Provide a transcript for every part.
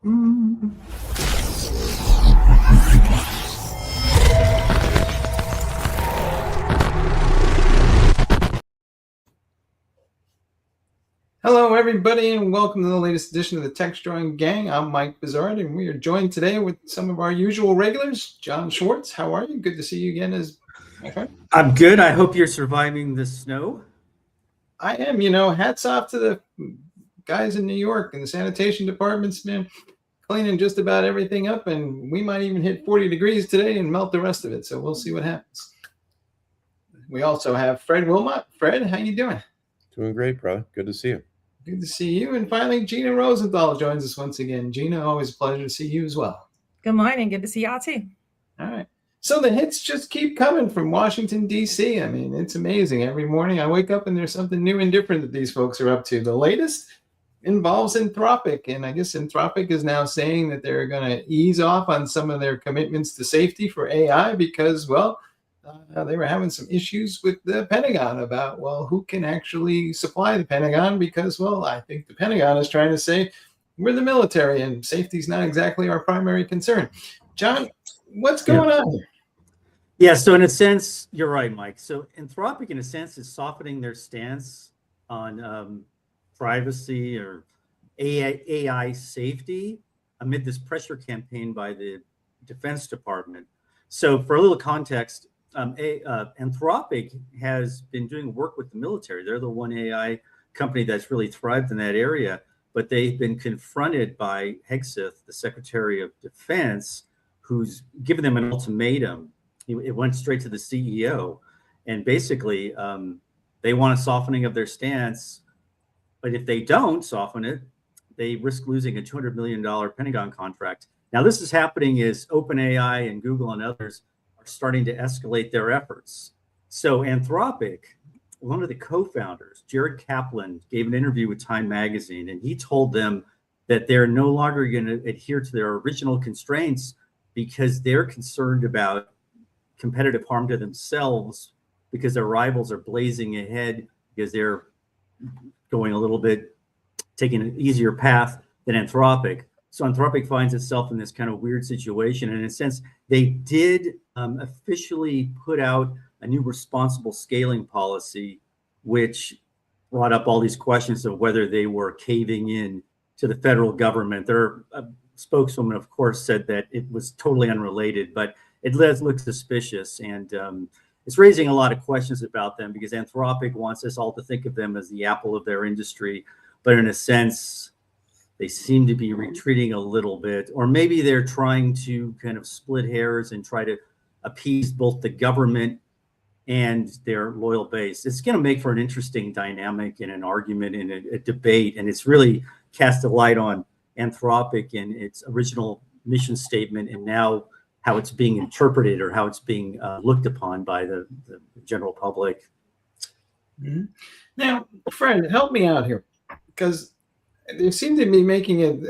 Hello, everybody, and welcome to the latest edition of the Techstrong Gang. I'm Mike Vizard, and we are joined today with some of our usual regulars. Jon Swartz, how are you? Good to see you again, as my friend. I'm good. I hope you're surviving the snow. I am. Hats off to the guys in New York and the sanitation departments, man, cleaning just about everything up, and we might even hit 40 degrees today and melt the rest of it. So we'll see what happens. We also have Fred Wilmot. Fred, how you doing? Doing great, brother. Good to see you. Good to see you. And finally, Gina Rosenthal joins us once again. Gina, always a pleasure to see you as well. Good morning. Good to see y'all too. All right. So the hits just keep coming from Washington, D.C. I mean, it's amazing. Every morning I wake up and there's something new and different that these folks are up to. The latest involves Anthropic. And I guess Anthropic is now saying that they're going to ease off on some of their commitments to safety for AI because, well, they were having some issues with the Pentagon about, well, who can actually supply the Pentagon? Because, well, I think the Pentagon is trying to say we're the military and safety is not exactly our primary concern. Jon, what's going on here? Yeah, so in a sense, you're right, Mike. So Anthropic, in a sense, is softening their stance on privacy or AI safety amid this pressure campaign by the Defense Department. So for a little context, Anthropic has been doing work with the military. They're the one AI company that's really thrived in that area, but they've been confronted by Hegseth, the Secretary of Defense, who's given them an ultimatum. It went straight to the CEO, and basically they want a softening of their stance, but if they don't soften it, they risk losing a $200 million Pentagon contract. Now, this is happening as OpenAI and Google and others starting to escalate their efforts. So Anthropic, one of the co-founders, Jared Kaplan, gave an interview with Time Magazine, and he told them that they're no longer going to adhere to their original constraints because they're concerned about competitive harm to themselves because their rivals are blazing ahead because they're going a little bit, taking an easier path than Anthropic. So Anthropic finds itself in this kind of weird situation. And in a sense, they did officially put out a new responsible scaling policy, which brought up all these questions of whether they were caving in to the federal government. Their spokeswoman, of course, said that it was totally unrelated, but it does look suspicious. And it's raising a lot of questions about them because Anthropic wants us all to think of them as the Apple of their industry. But in a sense, they seem to be retreating a little bit, or maybe they're trying to kind of split hairs and try to appease both the government and their loyal base. It's going to make for an interesting dynamic and an argument and a debate. And it's really cast a light on Anthropic and its original mission statement and now how it's being interpreted or how it's being looked upon by the general public. Mm-hmm. Now, Fred, help me out here, because they seem to be making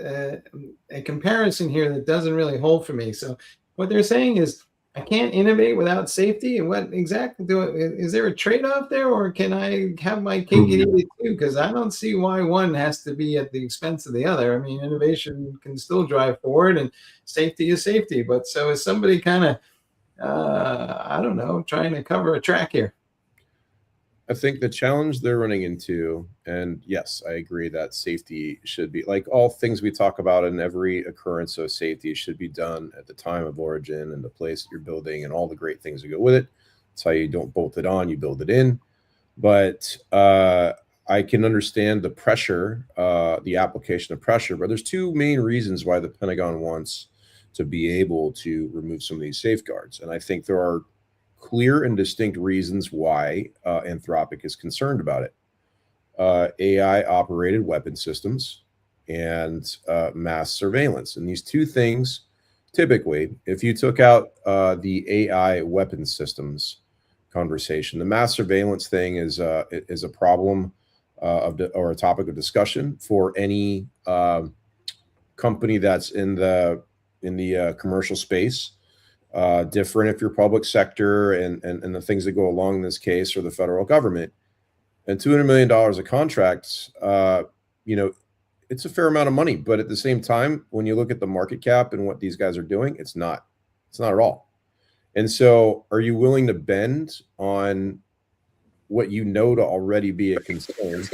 a comparison here that doesn't really hold for me. So what they're saying is, I can't innovate without safety. And what exactly is there a trade-off there, or can I have my cake and eat it too? Because I don't see why one has to be at the expense of the other. I mean, innovation can still drive forward, and safety is safety. But so is somebody kind of, I don't know, trying to cover a track here? I think the challenge they're running into, and yes, I agree that safety should be, like all things we talk about in every occurrence of safety, should be done at the time of origin and the place that you're building and all the great things that go with it. That's how you don't bolt it on, you build it in. But I can understand the pressure, the application of pressure, but there's two main reasons why the Pentagon wants to be able to remove some of these safeguards. And I think there are clear and distinct reasons why Anthropic is concerned about it. AI operated weapon systems and mass surveillance. And these two things, typically, if you took out the AI weapon systems conversation, the mass surveillance thing is a problem or a topic of discussion for any company that's in the commercial space. Different if you're public sector and the things that go along in this case, or the federal government. And $200 million of contracts, it's a fair amount of money, but at the same time, when you look at the market cap and what these guys are doing, it's not at all. And so are you willing to bend on what you know to already be a concern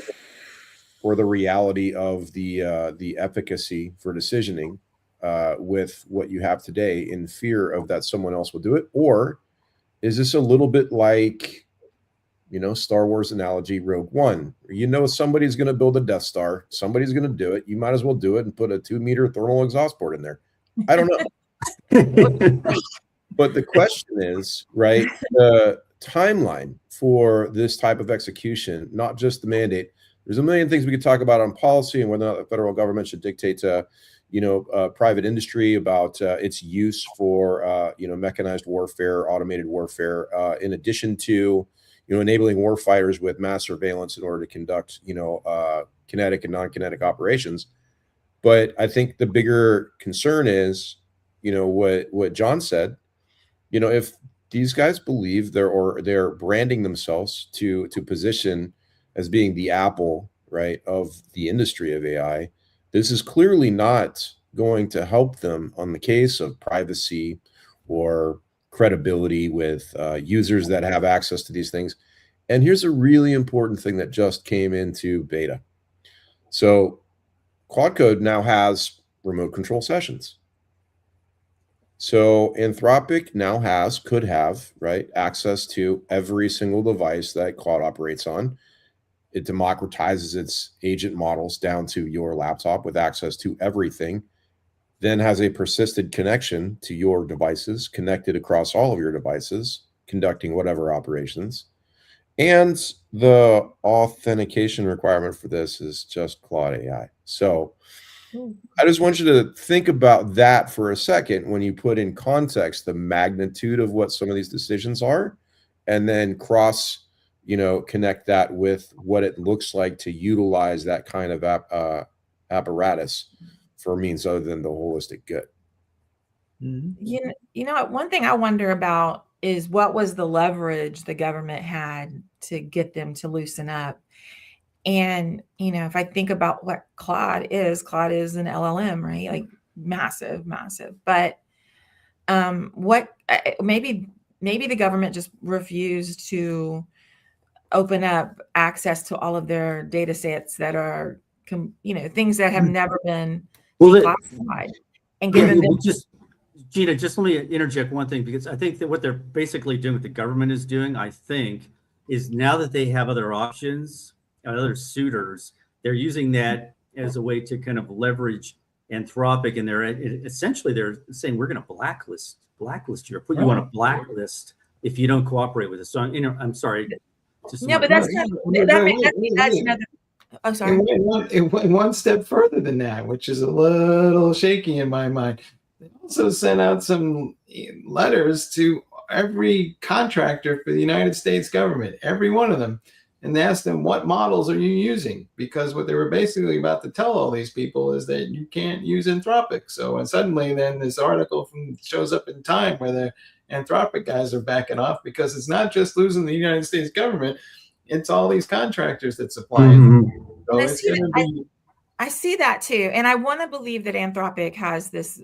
or the reality of the efficacy for decisioning with what you have today in fear of that someone else will do it? Or is this a little bit like, Star Wars analogy, Rogue One? Somebody's going to build a Death Star. Somebody's going to do it. You might as well do it and put a 2-meter thermal exhaust port in there. I don't know. But the question is, right, the timeline for this type of execution, not just the mandate. There's a million things we could talk about on policy and whether or not the federal government should dictate to, private industry about its use for, mechanized warfare, automated warfare, in addition to, enabling war fighters with mass surveillance in order to conduct, kinetic and non-kinetic operations. But I think the bigger concern is, what Jon said. If these guys believe they're branding themselves to position as being the Apple, right, of the industry of AI, this is clearly not going to help them on the case of privacy or credibility with users that have access to these things. And here's a really important thing that just came into beta. So Quad Code now has remote control sessions. So Anthropic now could have, right, access to every single device that Claude operates on. It democratizes its agent models down to your laptop with access to everything, then has a persisted connection to your devices, connected across all of your devices, conducting whatever operations. And the authentication requirement for this is just Claude AI. So I just want you to think about that for a second when you put in context the magnitude of what some of these decisions are, and then connect that with what it looks like to utilize that kind of apparatus for means other than the holistic good. One thing I wonder about is what was the leverage the government had to get them to loosen up. And, if I think about what Claude is an LLM, right? Like massive. But maybe the government just refused to open up access to all of their data sets that are, things that have never been classified. And given them Gina, just let me interject one thing, because I think that what they're basically doing, what the government is doing, I think, is now that they have other options, other suitors, they're using that as a way to kind of leverage Anthropic, and they're saying we're going to blacklist you, or put you on a blacklist if you don't cooperate with us. So I'm sorry. But that's another. Oh, sorry. It went one step further than that, which is a little shaky in my mind. They also sent out some letters to every contractor for the United States government, every one of them, and they asked them, what models are you using? Because what they were basically about to tell all these people is that you can't use Anthropic. So and suddenly then this article shows up in Time where the Anthropic guys are backing off, because it's not just losing the United States government, it's all these contractors that supply it. So I see that too. And I want to believe that Anthropic has this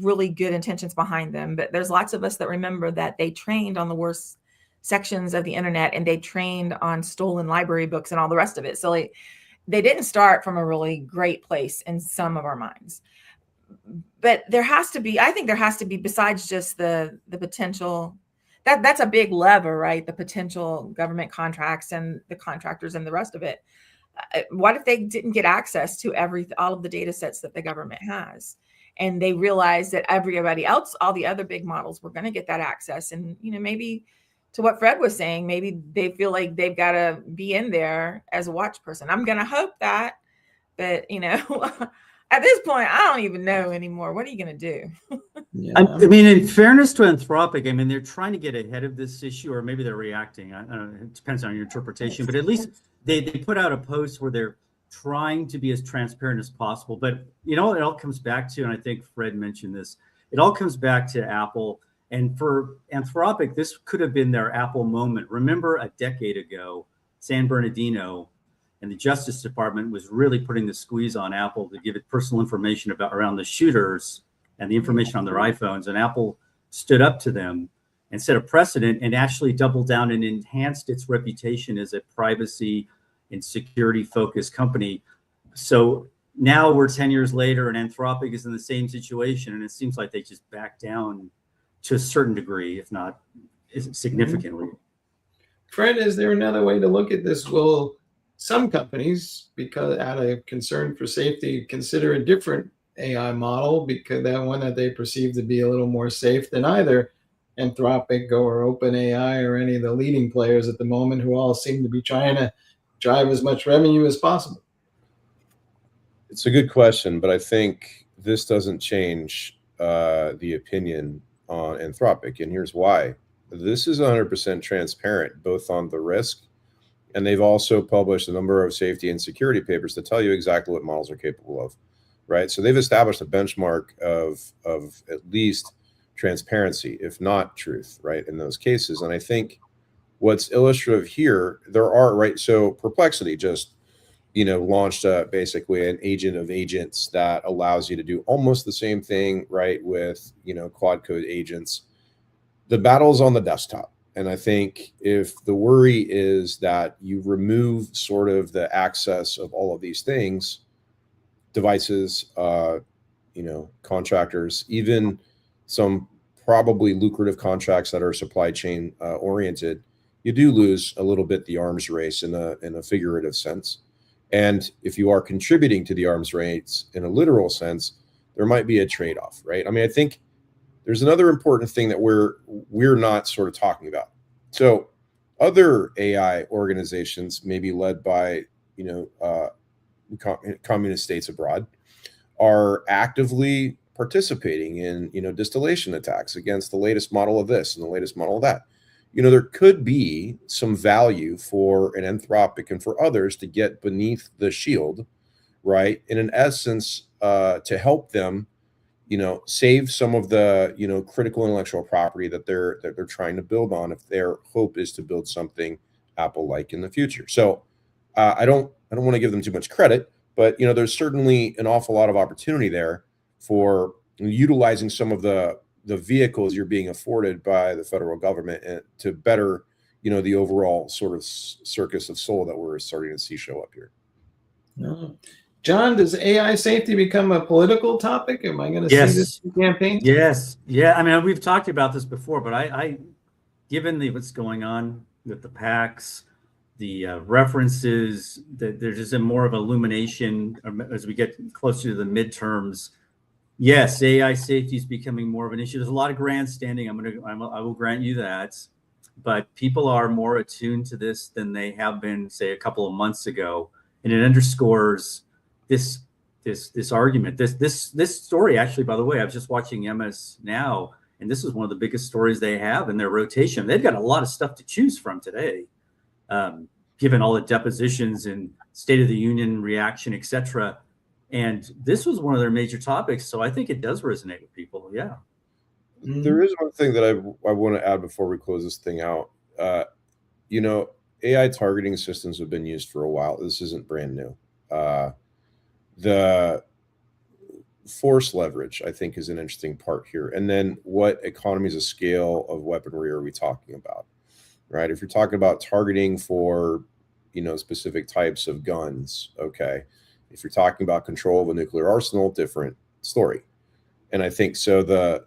really good intentions behind them. But there's lots of us that remember that they trained on the worst sections of the internet, and they trained on stolen library books and all the rest of it. So they didn't start from a really great place in some of our minds. But I think there has to be, besides just the potential, that's a big lever, right? The potential government contracts and the contractors and the rest of it. What if they didn't get access to all of the data sets that the government has? And they realized that everybody else, all the other big models, were going to get that access. And, maybe to what Fred was saying, maybe they feel like they've got to be in there as a watch person. I'm going to hope that, but, at this point, I don't even know anymore. What are you going to do? Yeah. I mean, in fairness to Anthropic, they're trying to get ahead of this issue, or maybe they're reacting. I don't know, it depends on your interpretation, but at least they put out a post where they're trying to be as transparent as possible. But it all comes back to, and I think Fred mentioned this, it all comes back to Apple. And for Anthropic, this could have been their Apple moment. Remember a decade ago, San Bernardino, and the Justice Department was really putting the squeeze on Apple to give it personal information around the shooters and the information on their iPhones. And Apple stood up to them and set a precedent and actually doubled down and enhanced its reputation as a privacy and security focused company. So now we're 10 years later and Anthropic is in the same situation. And it seems like they just backed down to a certain degree, if not significantly. Fred, is there another way to look at this? Will some companies, because out of concern for safety, consider a different AI model, because that one that they perceive to be a little more safe than either Anthropic or OpenAI or any of the leading players at the moment, who all seem to be trying to drive as much revenue as possible? It's a good question, but I think this doesn't change the opinion on Anthropic, and here's why. This is 100% transparent, both on the risk, and they've also published a number of safety and security papers to tell you exactly what models are capable of, right? So they've established a benchmark of at least transparency, if not truth, right, in those cases. And I think what's illustrative here, there are, right, so Perplexity just, launched basically an agent of agents that allows you to do almost the same thing, right, with, quad code agents. The battle's on the desktop. And I think if the worry is that you remove sort of the access of all of these things, devices, contractors, even some probably lucrative contracts that are supply chain oriented, you do lose a little bit the arms race in a figurative sense. And if you are contributing to the arms race in a literal sense, there might be a trade-off, right? I mean, I think there's another important thing that we're not sort of talking about. So other AI organizations, maybe led by communist states abroad, are actively participating in distillation attacks against the latest model of this and the latest model of that. There could be some value for an Anthropic and for others to get beneath the shield, right? And in essence, to help them, save some of the, critical intellectual property that they're trying to build on, if their hope is to build something Apple-like in the future. So I don't want to give them too much credit, but there's certainly an awful lot of opportunity there for utilizing some of the vehicles you're being afforded by the federal government and to better, the overall sort of circus of soul that we're starting to see show up here. No. John, does AI safety become a political topic? Am I going to see this in campaigns? Yes. Yeah. I mean, we've talked about this before, but I given what's going on with the PACs, the references, that there's just more of illumination as we get closer to the midterms. Yes, AI safety is becoming more of an issue. There's a lot of grandstanding. I will grant you that, but people are more attuned to this than they have been, say, a couple of months ago, and it underscores this argument. This story, actually, by the way, I was just watching MS Now, and this is one of the biggest stories they have in their rotation. They've got a lot of stuff to choose from today, given all the depositions and State of the Union reaction, etc. And this was one of their major topics. So I think it does resonate with people. Yeah. There is one thing that I want to add before we close this thing out. AI targeting systems have been used for a while. This isn't brand new. The force leverage, I think, is an interesting part here. And then what economies of scale of weaponry are we talking about, right? If you're talking about targeting for, specific types of guns, okay. If you're talking about control of a nuclear arsenal, different story. And I think so the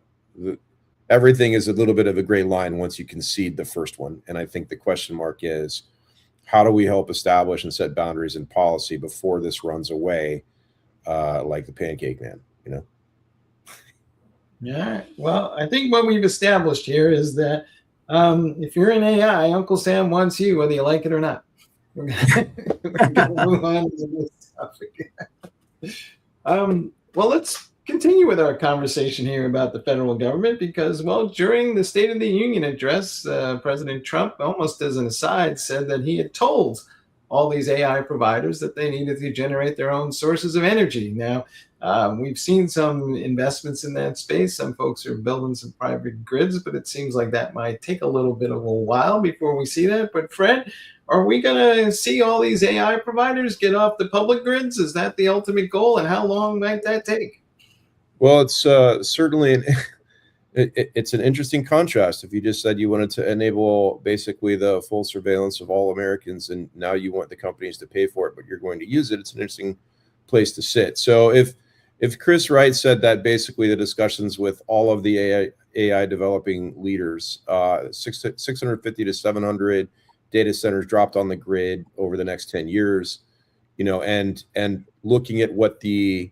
everything is a little bit of a gray line once you concede the first one. And I think the question mark is, how do we help establish and set boundaries in policy before this runs away like the Pancake Man, Yeah. Well, I think what we've established here is that if you're in AI, Uncle Sam wants you, whether you like it or not. We're gonna move on to this topic. Well, let's continue with our conversation here about the federal government, because, well, during the State of the Union address, President Trump, almost as an aside, said that he had told all these AI providers that they needed to generate their own sources of energy. Now, We've seen some investments in that space. Some folks are building some private grids, but it seems like that might take a little bit of a while before we see that. But Fred, are we going to see all these AI providers get off the public grids? Is that the ultimate goal? And how long might that take? Well, it's certainly it's an interesting contrast. If you just said you wanted to enable basically the full surveillance of all Americans, and now you want the companies to pay for it, but you're going to use it, it's an interesting place to sit. So if Chris Wright said that basically the discussions with all of the AI developing leaders, 650 to 700 data centers dropped on the grid over the next 10 years, and looking at what the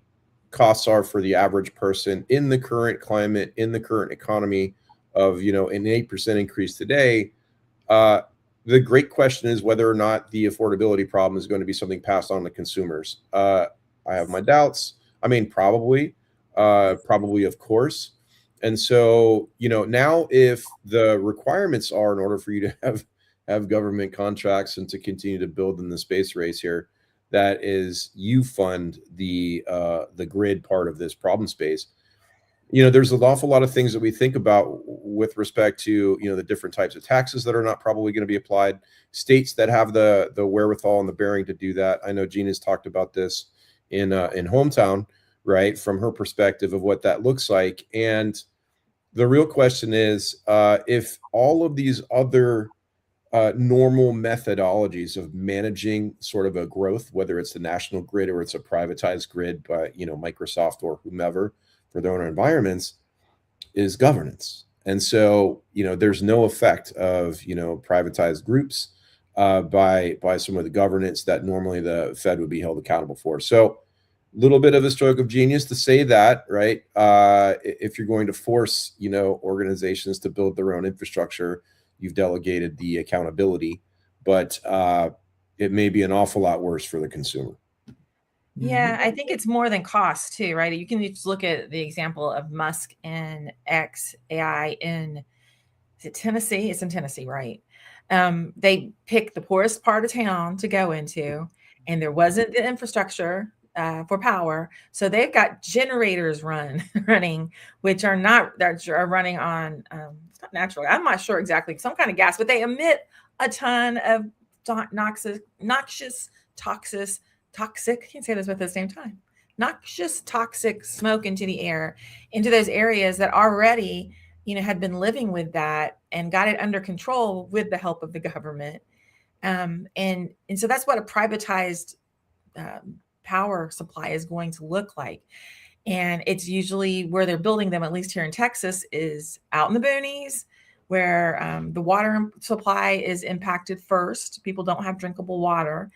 costs are for the average person in the current climate, in the current economy of, an 8% increase today, the great question is whether or not the affordability problem is going to be something passed on to consumers. I have my doubts. I mean, probably, of course. And so, now if the requirements are in order for you to have government contracts and to continue to build in the space race here, that is you fund the grid part of this problem space. There's an awful lot of things that we think about with respect to, the different types of taxes that are not probably going to be applied, states that have the wherewithal and the bearing to do that. I know Gina's talked about this in Hometown, right, from her perspective of what that looks like. And the real question is, if all of these other normal methodologies of managing sort of a growth, whether it's the national grid or it's a privatized grid by, Microsoft or whomever for their own environments, is governance. And so, there's no effect of, privatized groups by some of the governance that normally the Fed would be held accountable for. So a little bit of a stroke of genius to say that, right? If you're going to force, organizations to build their own infrastructure, you've delegated the accountability, but it may be an awful lot worse for the consumer. Yeah, I think it's more than cost too, right? You can just look at the example of Musk and XAI in, is it Tennessee? It's in Tennessee, right? They picked the poorest part of town to go into, and there wasn't the infrastructure for power. So they've got generators running, which are running on, it's not natural. I'm not sure exactly, some kind of gas, but they emit a ton of noxious, toxic, I can't say this at the same time, noxious, toxic smoke into the air, into those areas that already, had been living with that and got it under control with the help of the government. And so that's what a privatized power supply is going to look like. And it's usually where they're building them, at least here in Texas, is out in the boonies, where the water supply is impacted first. People don't have drinkable water.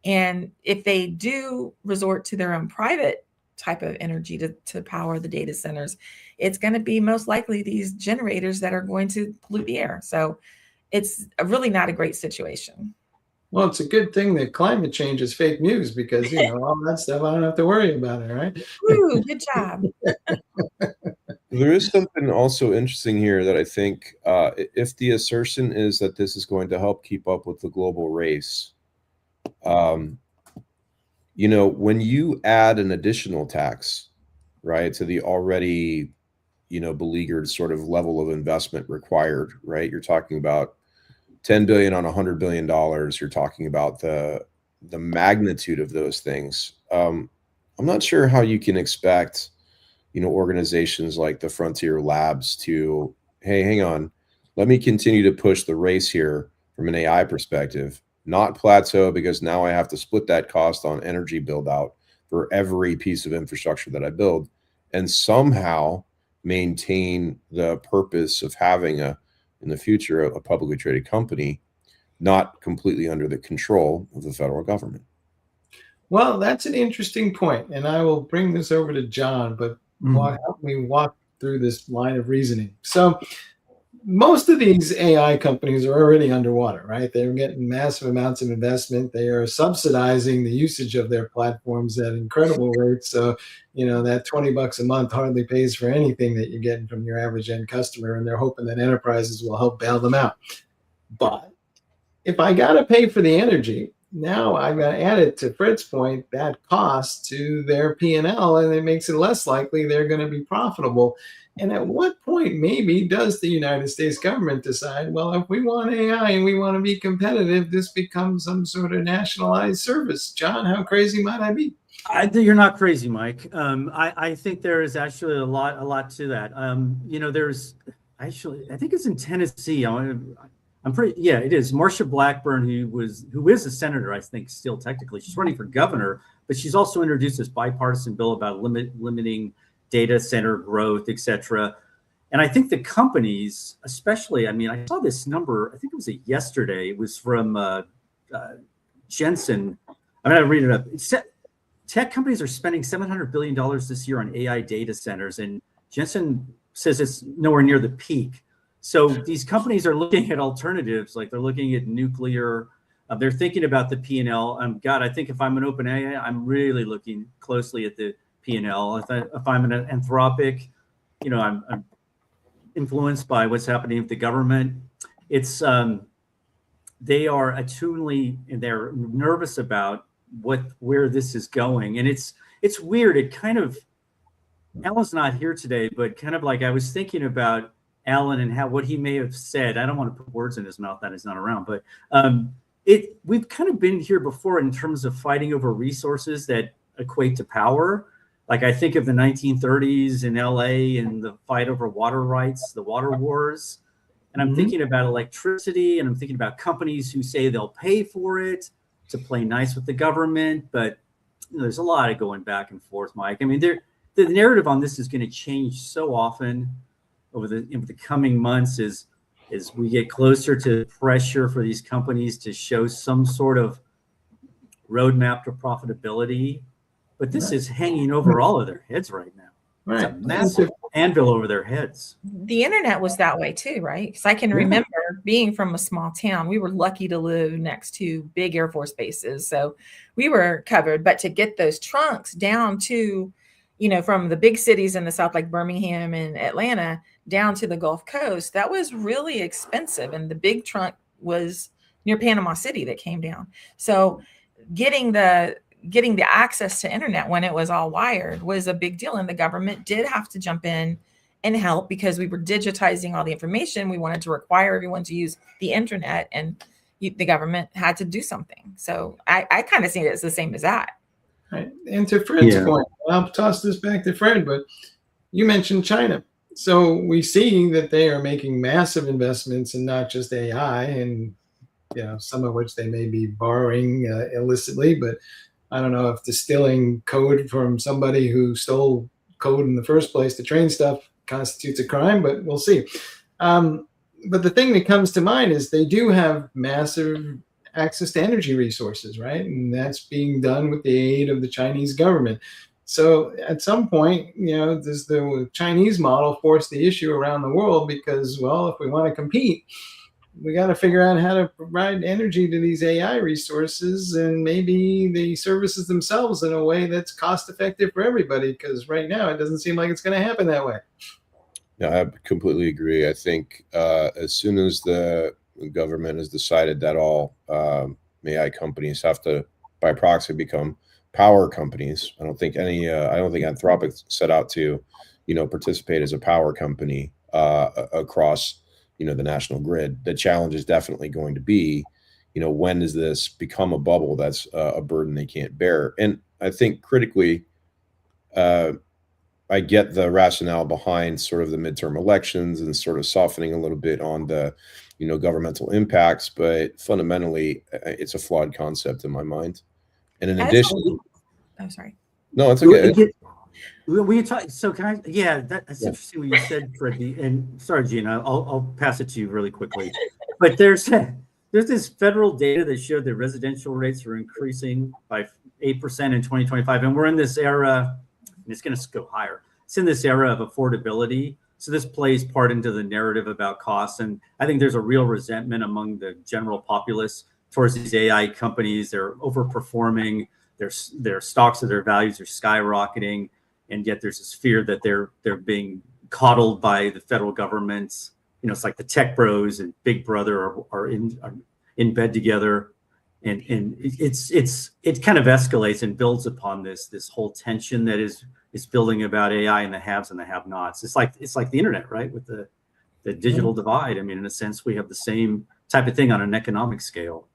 And if they do resort to their own private type of energy to power the data centers, it's going to be most likely these generators that are going to pollute the air. So it's really not a great situation. Well, it's a good thing that climate change is fake news because, all that stuff, I don't have to worry about it, right? Woo, good job. There is something also interesting here that I think if the assertion is that this is going to help keep up with the global race, when you add an additional tax, right, to the already, beleaguered sort of level of investment required, right, you're talking about $10 billion on $100 billion. You're talking about the magnitude of those things. I'm not sure how you can expect, organizations like the Frontier Labs to, hey, hang on, let me continue to push the race here from an AI perspective, not plateau because now I have to split that cost on energy build out for every piece of infrastructure that I build, and somehow maintain the purpose of having in the future, a publicly traded company, not completely under the control of the federal government. Well, that's an interesting point, and I will bring this over to Jon, but help me walk through this line of reasoning. So most of these AI companies are already underwater, right? They're getting massive amounts of investment. They are subsidizing the usage of their platforms at incredible rates. So, that $20 a month hardly pays for anything that you're getting from your average end customer, and they're hoping that enterprises will help bail them out. But if I got to pay for the energy, now I've got added to Fred's point that cost to their P&L, and it makes it less likely they're going to be profitable. And at what point maybe does the United States government decide, well, if we want AI and we want to be competitive, this becomes some sort of nationalized service? John, how crazy might I be? You're not crazy, Mike. I think there is actually a lot to that. There's actually, I think it's in Tennessee. It is Marsha Blackburn, who is a senator, I think, still technically. She's running for governor, but she's also introduced this bipartisan bill about limiting data center growth, et cetera. And I think the companies, especially, I saw this number, I think it was yesterday. It was from Jensen. I'm going to read it up. Tech companies are spending $700 billion this year on AI data centers, and Jensen says it's nowhere near the peak. So these companies are looking at alternatives, like they're looking at nuclear. They're thinking about the P&L. God, I think if I'm an open AI, I'm really looking closely at the P&L. If I'm an Anthropic, I'm influenced by what's happening with the government. It's they are attunely, and they're nervous about where this is going. And it's weird. It kind of, Alan's not here today, but kind of like I was thinking about Alan and what he may have said. I don't want to put words in his mouth that he's not around, but we've kind of been here before in terms of fighting over resources that equate to power. Like I think of the 1930s in LA and the fight over water rights, the water wars. And I'm thinking about electricity, and I'm thinking about companies who say they'll pay for it to play nice with the government. But there's a lot of going back and forth, Mike. The narrative on this is going to change so often over the coming months as we get closer to pressure for these companies to show some sort of roadmap to profitability. But this is hanging over all of their heads right now. It's a massive anvil over their heads. The internet was that way too, right? Because I can remember being from a small town. We were lucky to live next to big Air Force bases, so we were covered. But to get those trunks down to, from the big cities in the South, like Birmingham and Atlanta, down to the Gulf Coast, that was really expensive. And the big trunk was near Panama City that came down. So getting the access to internet when it was all wired was a big deal. And the government did have to jump in and help because we were digitizing all the information. We wanted to require everyone to use the internet, and the government had to do something. So I kind of see it as the same as that. Right. And to Fred's point, I'll toss this back to Fred, but you mentioned China. So we see that they are making massive investments in not just AI, and some of which they may be borrowing illicitly, but I don't know if distilling code from somebody who stole code in the first place to train stuff constitutes a crime, but we'll see. But the thing that comes to mind is they do have massive access to energy resources, right? And that's being done with the aid of the Chinese government. So at some point, does the Chinese model force the issue around the world? Because, well, if we want to compete, we got to figure out how to provide energy to these AI resources and maybe the services themselves in a way that's cost effective for everybody. Because right now it doesn't seem like it's going to happen that way. Yeah, I completely agree. I think as soon as the government has decided that all AI companies have to, by proxy, become power companies, I don't think Anthropic set out to, participate as a power company across the national grid. The challenge is definitely going to be, when does this become a bubble that's a burden they can't bear? And I think critically, I get the rationale behind sort of the midterm elections and sort of softening a little bit on the, governmental impacts, but fundamentally, it's a flawed concept in my mind. And in addition, oh, sorry. No, it's okay. We talk, so can I? Yeah, that's interesting what you said, Freddie. And sorry, Gina, I'll pass it to you really quickly. But there's this federal data that showed that residential rates are increasing by 8% in 2025, and we're in this era, and it's going to go higher. It's in this era of affordability. So this plays part into the narrative about costs, and I think there's a real resentment among the general populace towards these AI companies. They're overperforming. Their stocks or their values are skyrocketing. And yet there's this fear that they're being coddled by the federal government. It's like the tech bros and Big Brother are in bed together. And it kind of escalates and builds upon this whole tension that is building about AI and the haves and the have-nots. It's like the internet, right? With the digital divide. I mean, in a sense, we have the same type of thing on an economic scale.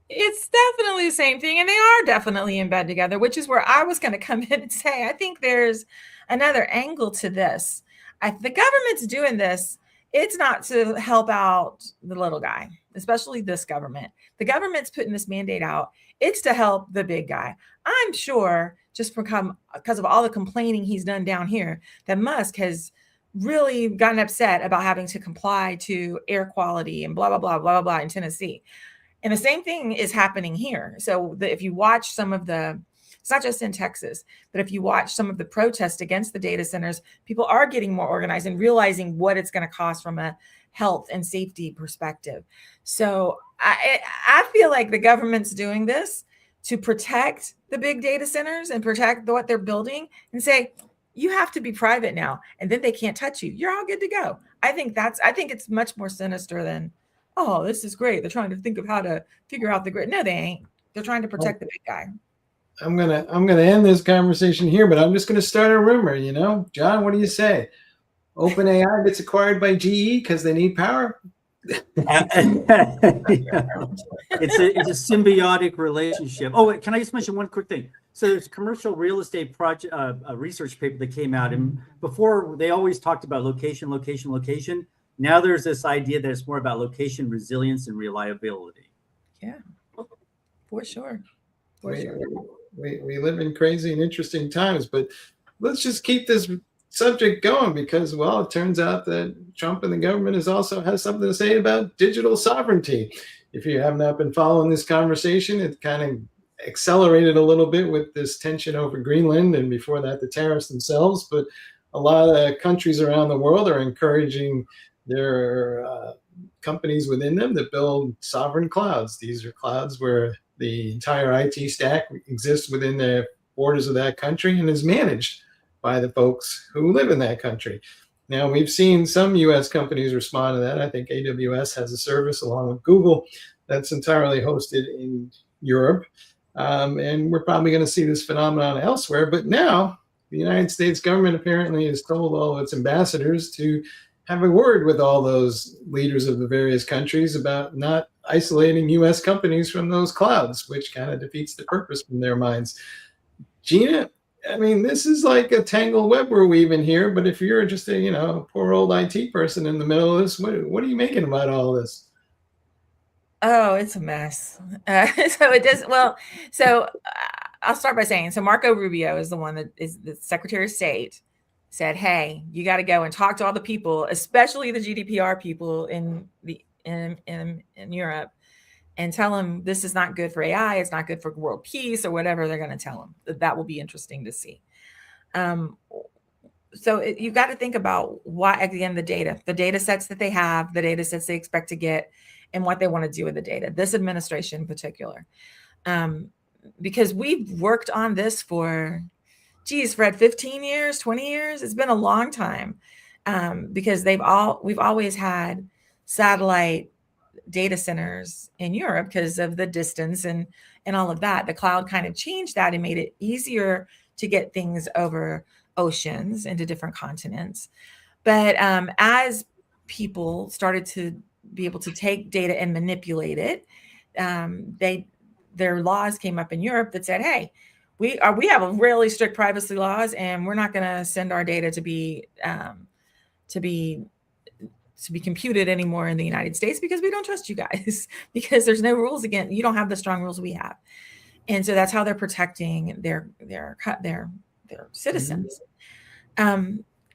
It's definitely the same thing, and they are definitely in bed together, which is where I was going to come in and say, I think there's another angle to this. The government's doing this. It's not to help out the little guy, especially this government. The government's putting this mandate out. It's to help the big guy. I'm sure just because of all the complaining he's done down here, that Musk has really gotten upset about having to comply to air quality and blah, blah, blah, blah, blah, blah in Tennessee. And the same thing is happening here. So if you watch some of it's not just in Texas, but if you watch some of the protests against the data centers, people are getting more organized and realizing what it's going to cost from a health and safety perspective. So I feel like the government's doing this to protect the big data centers and protect what they're building and say, you have to be private now, and then they can't touch you. You're all good to go. I think it's much more sinister than, oh, this is great. They're trying to think of how to figure out the grid. No, they ain't. They're trying to protect the big guy. I'm gonna end this conversation here, but I'm just gonna start a rumor. John, what do you say? OpenAI gets acquired by GE because they need power. It's a symbiotic relationship. Oh, can I just mention one quick thing? So there's a commercial real estate project, a research paper that came out, and before they always talked about location. Now there's this idea that it's more about location resilience and reliability. Yeah, for sure. We live in crazy and interesting times, but let's just keep this subject going because, well, it turns out that Trump and the government has something to say about digital sovereignty. If you have not been following this conversation, it kind of accelerated a little bit with this tension over Greenland and before that the tariffs themselves. But a lot of countries around the world are encouraging their companies within them that build sovereign clouds. These are clouds where the entire IT stack exists within the borders of that country and is managed by the folks who live in that country. Now, we've seen some U.S. companies respond to that. I think AWS has a service along with Google that's entirely hosted in Europe. And we're probably going to see this phenomenon elsewhere. But now the United States government apparently has told all of its ambassadors to have a word with all those leaders of the various countries about not isolating U.S. companies from those clouds, which kind of defeats the purpose from their minds. Gina, I mean, this is like a tangled web we're weaving here, but if you're just a poor old IT person in the middle of this, what are you making about all this? Oh, it's a mess. So it does well. So I'll start by saying, so Marco Rubio is the one that is the Secretary of State, said, hey, you got to go and talk to all the people, especially the GDPR people in Europe, and tell them this is not good for AI. It's not good for world peace or whatever they're going to tell them. That will be interesting to see. So you've got to think about why, again, the data sets that they have, the data sets they expect to get, and what they want to do with the data, this administration in particular. Because we've worked on this for, Fred, 15 years, 20 years. It's been a long time because we've always had satellite data centers in Europe because of the distance and all of that. The cloud kind of changed that and made it easier to get things over oceans into different continents. But as people started to be able to take data and manipulate it, their laws came up in Europe that said, hey, we have a really strict privacy laws, and we're not going to send our data to be computed anymore in the United States because we don't trust you guys because there's no rules again. You don't have the strong rules we have. And so that's how they're protecting their citizens.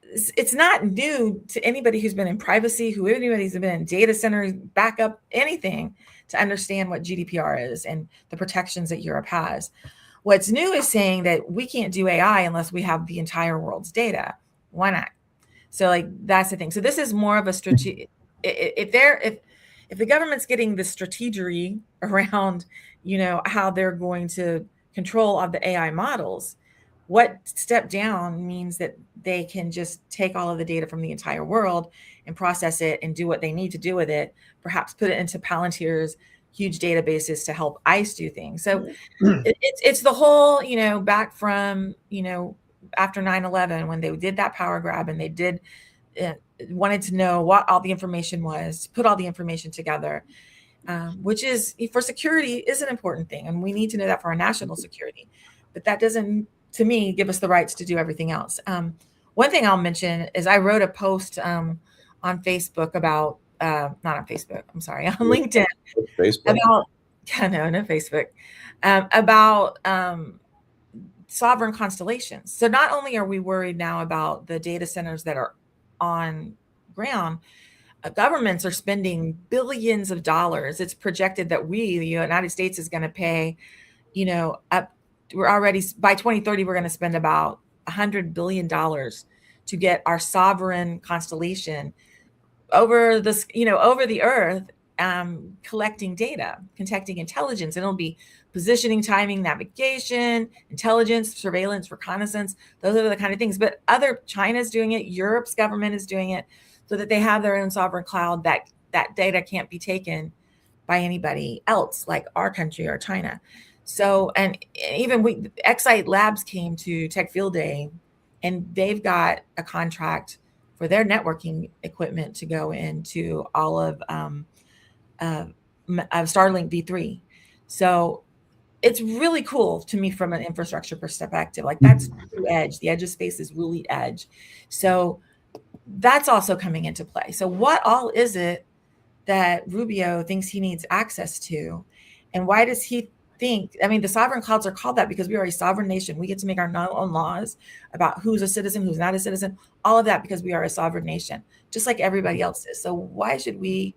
It's not new to anybody who's been in privacy, anybody's been in data centers, backup, anything, to understand what GDPR is and the protections that Europe has. What's new is saying that we can't do AI unless we have the entire world's data. Why not? So that's the thing. So this is more of a strategy. If the government's getting the strategery around, how they're going to control of the AI models, what step down means that they can just take all of the data from the entire world and process it and do what they need to do with it, perhaps put it into Palantir's huge databases to help ICE do things. So it's the whole, back from, after 9/11, when they did that power grab and they did wanted to know what all the information was, put all the information together, which is, for security, is an important thing. And we need to know that for our national security. But that doesn't, to me, give us the rights to do everything else. One thing I'll mention is I wrote a post on Facebook about, not on Facebook, I'm sorry, on LinkedIn. Facebook. About, no Facebook, about sovereign constellations. So not only are we worried now about the data centers that are on ground, governments are spending billions of dollars. It's projected that the United States, is going to pay, we're already, by 2030, we're going to spend about $100 billion to get our sovereign constellation over this, over the earth, collecting data, contacting intelligence. And it'll be positioning, timing, navigation, intelligence, surveillance, reconnaissance. Those are the kind of things. But China's doing it. Europe's government is doing it, so that they have their own sovereign cloud, that data can't be taken by anybody else, like our country or China. So, and even Excite Labs came to Tech Field Day, and they've got a contract for their networking equipment to go into all of Starlink V3. So it's really cool to me from an infrastructure perspective. Like, that's true edge. The edge of space is really edge. So that's also coming into play. So what all is it that Rubio thinks he needs access to? And why does he think, the sovereign clouds are called that because we are a sovereign nation. We get to make our own laws about who's a citizen, who's not a citizen, all of that, because we are a sovereign nation, just like everybody else is. So why should we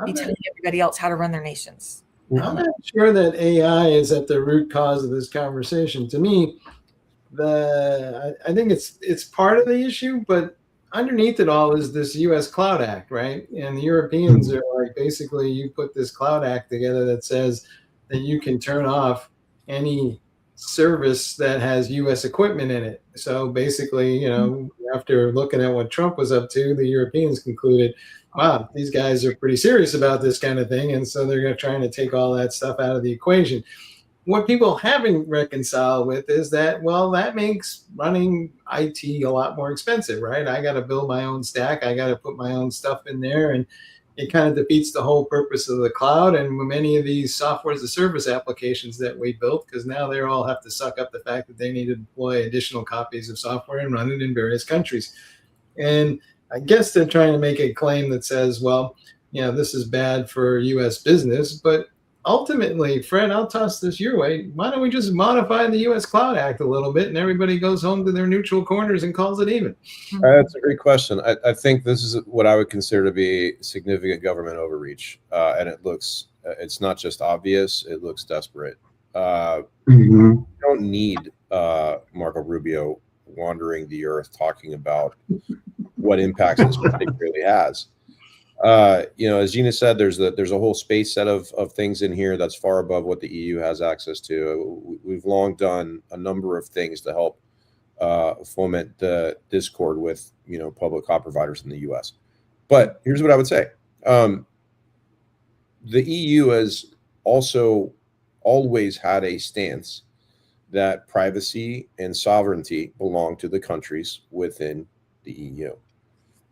be telling everybody else how to run their nations? I'm not sure that AI is at the root cause of this conversation. To me, I think it's part of the issue, but underneath it all is this U.S. Cloud Act, right? And the Europeans are like, basically, you put this Cloud Act together that says that you can turn off any service that has U.S. equipment in it. So basically, after looking at what Trump was up to, the Europeans concluded, wow, these guys are pretty serious about this kind of thing. And so they're trying to take all that stuff out of the equation. What people haven't reconciled with is that, well, that makes running IT a lot more expensive, right? I got to build my own stack. I got to put my own stuff in there. And it kind of defeats the whole purpose of the cloud and many of these software as a service applications that we built, because now they all have to suck up the fact that they need to deploy additional copies of software and run it in various countries. And I guess they're trying to make a claim that says, well, this is bad for U.S. business. But ultimately, Fred, I'll toss this your way. Why don't we just modify the U.S. Cloud Act a little bit and everybody goes home to their neutral corners and calls it even? That's a great question. I think this is what I would consider to be significant government overreach. And it's not just obvious, it looks desperate. You don't need Marco Rubio wandering the earth talking about what impacts this particularly has. As Gina said, there's a whole space set of things in here that's far above what the EU has access to. We've long done a number of things to help foment the discord with public cloud providers in the US. But here's what I would say: the EU has also always had a stance that privacy and sovereignty belong to the countries within the EU.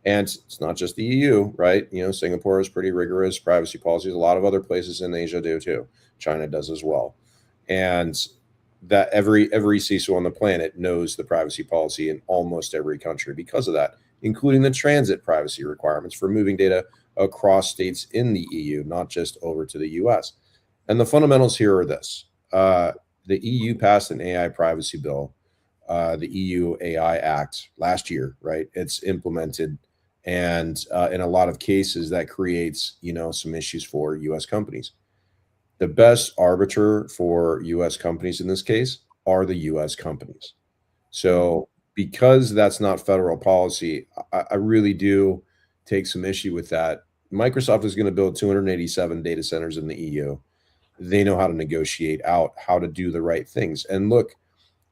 And it's not just the EU, right? Singapore has pretty rigorous privacy policies. A lot of other places in Asia do too. China does as well. And that every CISO on the planet knows the privacy policy in almost every country because of that, including the transit privacy requirements for moving data across states in the EU, not just over to the US. And the fundamentals here are this. The EU passed an AI privacy bill, the EU AI Act last year, right? It's implemented. And in a lot of cases, that creates, some issues for U.S. companies. The best arbiter for U.S. companies in this case are the U.S. companies. So because that's not federal policy, I really do take some issue with that. Microsoft is going to build 287 data centers in the EU. They know how to negotiate out how to do the right things. And look,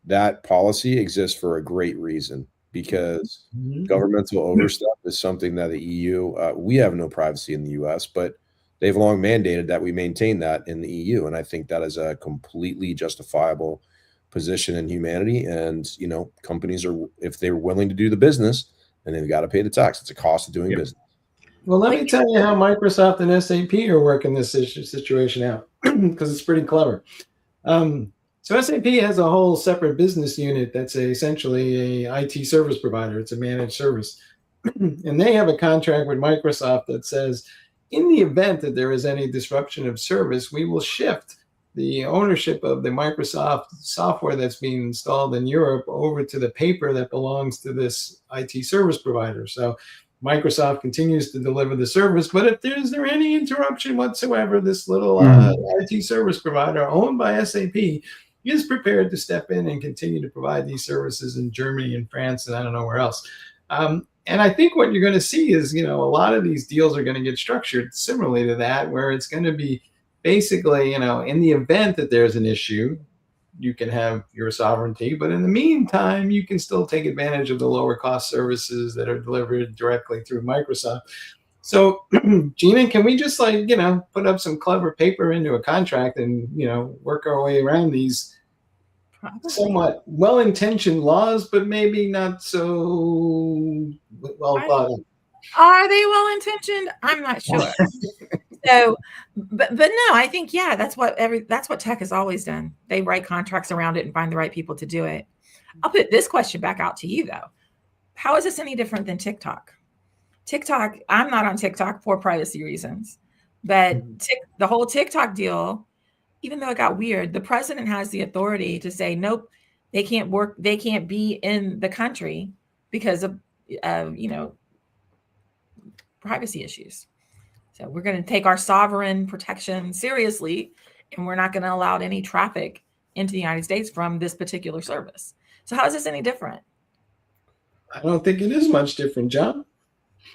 that policy exists for a great reason, because governmental overstep is something that the EU, we have no privacy in the US, but they've long mandated that we maintain that in the EU. And I think that is a completely justifiable position in humanity. And, you know, companies are, if they're willing to do the business, then they've got to pay the tax. It's a cost of doing business. Well, let me tell you how Microsoft and SAP are working this situation out, because it's pretty clever. So SAP has a whole separate business unit that's essentially a IT service provider. It's a managed service. And they have a contract with Microsoft that says, in the event that there is any disruption of service, we will shift the ownership of the Microsoft software that's being installed in Europe over to the paper that belongs to this IT service provider. So Microsoft continues to deliver the service, but if there's any interruption whatsoever, this little IT service provider owned by SAP is prepared to step in and continue to provide these services in Germany and France and I don't know where else. And I think what you're going to see is, you know, a lot of these deals are going to get structured similarly to that, where it's going to be basically, you know, in the event that there's an issue, you can have your sovereignty, but in the meantime, you can still take advantage of the lower cost services that are delivered directly through Microsoft. So, Gina, can we just, like, you know, put up some clever paper into a contract and, you know, work our way around these somewhat well-intentioned laws, but maybe not so well thought out? Are they well-intentioned? I'm not sure. So, but no, I think, yeah, that's what tech has always done. They write contracts around it and find the right people to do it. I'll put this question back out to you, though. How is this any different than TikTok? TikTok, I'm not on TikTok for privacy reasons, but the whole TikTok deal, even though it got weird, the president has the authority to say, nope, they can't work, they can't be in the country because of, you know, privacy issues. So we're going to take our sovereign protection seriously, and we're not going to allow any traffic into the United States from this particular service. So how is this any different? I don't think it is much different, John.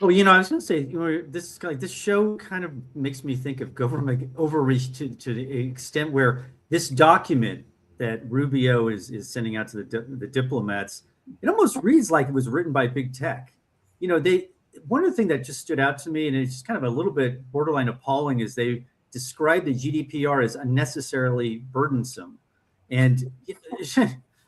Well, you know, I was going to say, you know, this show kind of makes me think of government overreach to the extent where this document that Rubio is sending out to the diplomats, it almost reads like it was written by big tech. You know, one of the things that just stood out to me, and it's kind of a little bit borderline appalling, is they described the GDPR as unnecessarily burdensome. And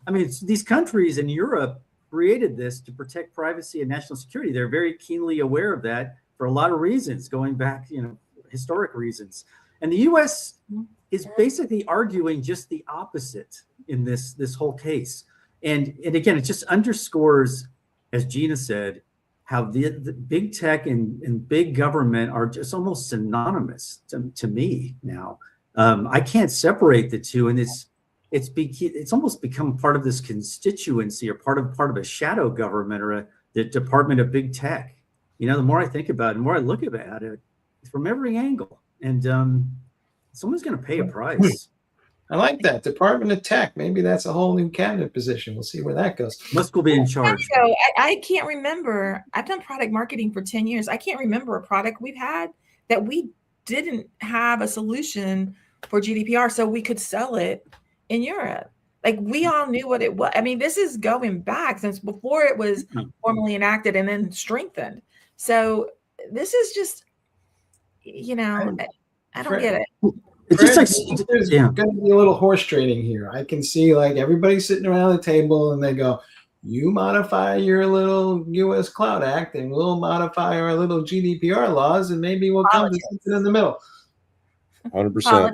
I mean, these countries in Europe created this to protect privacy and national security. They're very keenly aware of that for a lot of reasons, going back, you know, historic reasons. And the U.S. is basically arguing just the opposite in this whole case. And again, it just underscores, as Gina said, how the big tech and big government are just almost synonymous to me now. I can't separate the two, and it's almost become part of this constituency, or part of a shadow government, or the Department of Big Tech. You know, the more I think about it, the more I look at it, from every angle, and someone's going to pay a price. I like that. Department of Tech. Maybe that's a whole new cabinet position. We'll see where that goes. Musk will be in charge. So I can't remember. I've done product marketing for 10 years. I can't remember a product we've had that we didn't have a solution for GDPR so we could sell it in Europe. Like, we all knew what it was. I mean, this is going back since before it was formally enacted and then strengthened. So this is just, you know, I don't get it. It's just like, there's going to be a little horse trading here. I can see, like, everybody sitting around the table and they go, you modify your little U.S. Cloud Act and we'll modify our little GDPR laws, and maybe we'll come to something in the middle. 100%.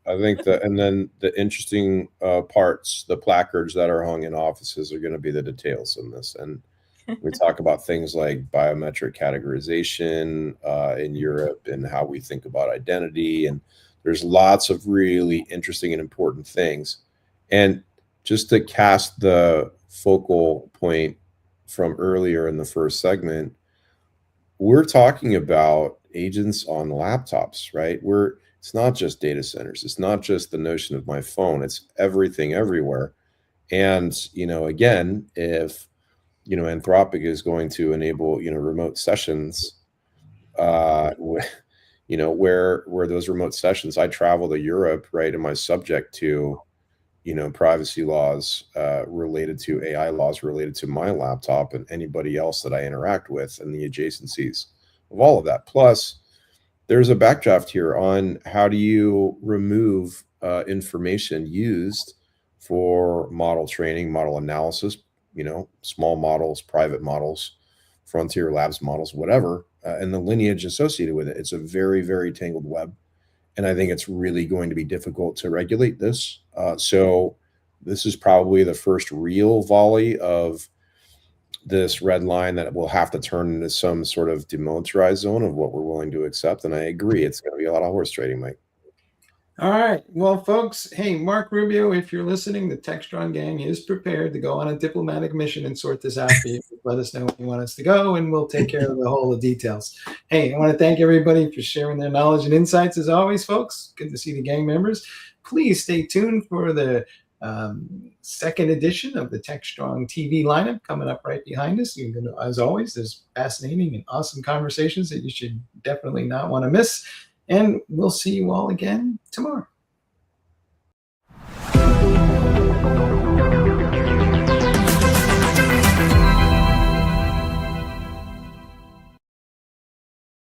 I think that, and then the interesting parts, the placards that are hung in offices, are going to be the details in this. And we talk about things like biometric categorization in Europe and how we think about identity. And there's lots of really interesting and important things. And just to cast the focal point from earlier in the first segment, we're talking about agents on laptops, right? It's not just data centers. It's not just the notion of my phone. It's everything everywhere. And, you know, again, if, you know, Anthropic is going to enable, you know, remote sessions, you know, where those remote sessions, I travel to Europe, right? Am I subject to, you know, privacy laws related to AI laws related to my laptop and anybody else that I interact with, and the adjacencies of all of that? Plus, there's a backdraft here on how do you remove information used for model training, model analysis, small models, private models, frontier labs models, whatever, and the lineage associated with it. It's a very, very tangled web. And I think it's really going to be difficult to regulate this. So this is probably the first real volley of this red line that will have to turn into some sort of demilitarized zone of what we're willing to accept. And I agree, it's going to be a lot of horse trading, Mike. All right. Well, folks, hey, Mark Rubio, if you're listening, the Techstrong Gang is prepared to go on a diplomatic mission and sort this out for you. Let us know when you want us to go, and we'll take care of the whole details. Hey, I want to thank everybody for sharing their knowledge and insights as always, folks. Good to see the gang members. Please stay tuned for the second edition of the Techstrong TV lineup coming up right behind us. You're gonna, as always, there's fascinating and awesome conversations that you should definitely not want to miss. And we'll see you all again tomorrow.